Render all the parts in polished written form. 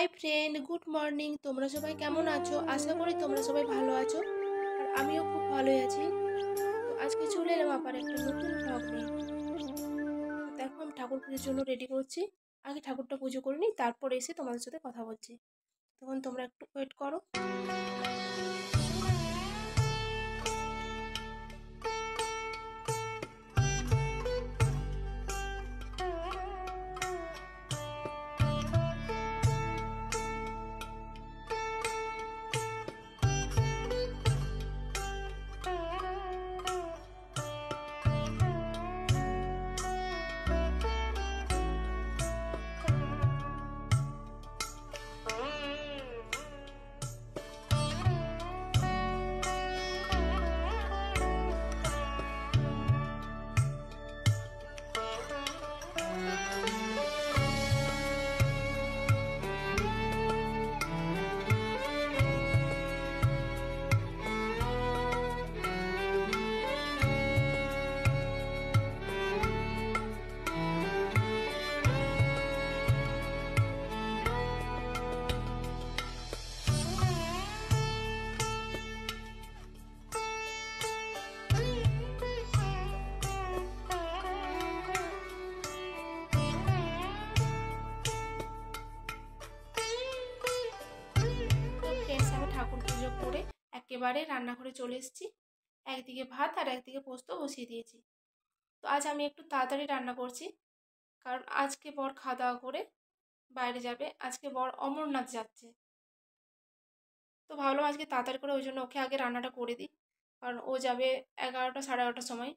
Hi friend, good morning. তোমরা সবাই কেমন আছো? আশা করি তোমরা সবাই ভালো আছো। আর আমিও খুব ভালোই আছি। তো আজকে চলে এলাম আবার একটা নতুন ব্লগ নিয়ে। তো দেখো, আমি ঠাকুর পুজোর জন্য রেডি করছি। আগে ঠাকুরটা পুজো করে নিই, তারপর এসে তোমাদের সাথে কথা বলছি। তখন তোমরা একটু ওয়েট করো। তো ফ্রেন্ডস, আমি ঠাকুর পুজো করে একেবারে রান্নাঘরে চলে এসেছি। একদিকে ভাত আর একদিকে পোস্ত বসিয়ে দিয়েছি। তো আজ আমি একটু তাড়াতাড়ি রান্না করছি, কারণ আজকে বর খাওয়া দাওয়া করে বাইরে যাবে। আজকে বর অমরনাথ যাচ্ছে। তো ভাবলাম আজকে তাড়াতাড়ি করে ওই জন্য ওকে আগে রান্নাটা করে দিই, কারণ ও যাবে 11টা সাড়ে 11টার সময়।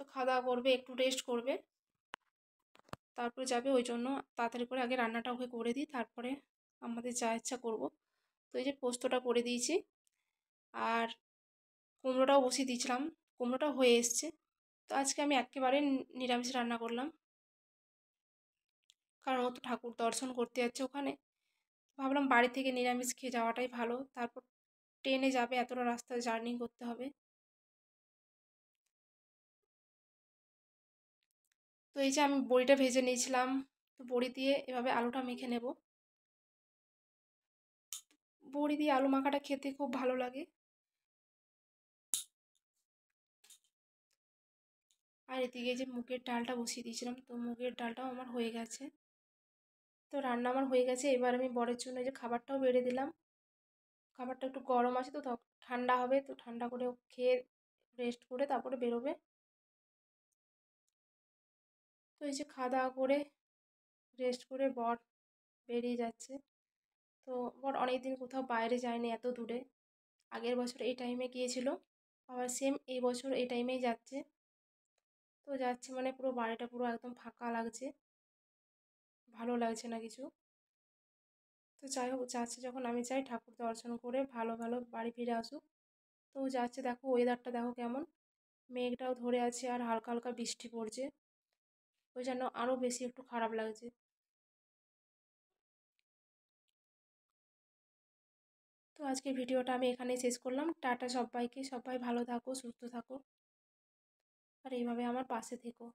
তো খাওয়া দাওয়া করবে, একটু রেস্ট করবে, তারপরে যাবে। ওই জন্য তাড়াতাড়ি করে আগে রান্নাটা ওকে করে দিই, তারপরে আমাদের যা ইচ্ছা করব। তো এই যে পোস্তটা করে দিয়েছি, আর কুমড়োটাও বসিয়ে দিয়েছিলাম, কুমড়োটাও হয়ে এসছে। তো আজকে আমি একেবারে নিরামিষ রান্না করলাম, কারণ ও তো ঠাকুর দর্শন করতে যাচ্ছে ওখানে। ভাবলাম বাড়ি থেকে নিরামিষ খেয়ে যাওয়াটাই ভালো, তারপর ট্রেনে যাবে, এতটা রাস্তা জার্নি করতে হবে। তো এই যে আমি বড়িটা ভেজে নিয়েছিলাম, তো বড়ি দিয়ে এভাবে আলুটা মেখে নেব। বড়ি দিয়ে আলু মাখাটা খেতে খুব ভালো লাগে। আর এদিকে যে মুগের ডালটা বসিয়ে দিয়েছিলাম, তো মুগের ডালটাও আমার হয়ে গেছে। তো রান্না আমার হয়ে গেছে। এবার আমি বরের জন্য এই যে খাবারটাও বেড়ে দিলাম। খাবারটা একটু গরম আছে, তো ঠান্ডা হবে, তো ঠান্ডা করে খেয়ে রেস্ট করে তারপরে বেরোবে। তো এই যে খাওয়া দাওয়া করে রেস্ট করে বর বেরিয়ে যাচ্ছে। তো বর অনেকদিন কোথাও বাইরে যায়নি এত দূরে। আগের বছর এই টাইমে গিয়েছিল, আবার সেম এই বছর এই টাইমেই যাচ্ছে। তো যাচ্ছে মানে পুরো বাড়িটা পুরো একদম ফাঁকা লাগছে, ভালো লাগছে না কিছু। তো যাই হোক, যাচ্ছে যখন আমি চাই ঠাকুর দর্শন করে ভালো ভালো বাড়ি ফিরে আসুক। তো যাচ্ছে, দেখো ওয়েদারটা দেখো কেমন, মেঘটাও ধরে আছে আর হালকা হালকা বৃষ্টি পড়ছে। ওই জন্য আরও বেশি একটু খারাপ লাগছে। তো আজকের ভিডিওটা আমি এখানেই শেষ করলাম। টাটা সবাইকে, সবাই ভালো থাকো, সুস্থ থাকো, আর এইভাবে আমার পাশে থেকো।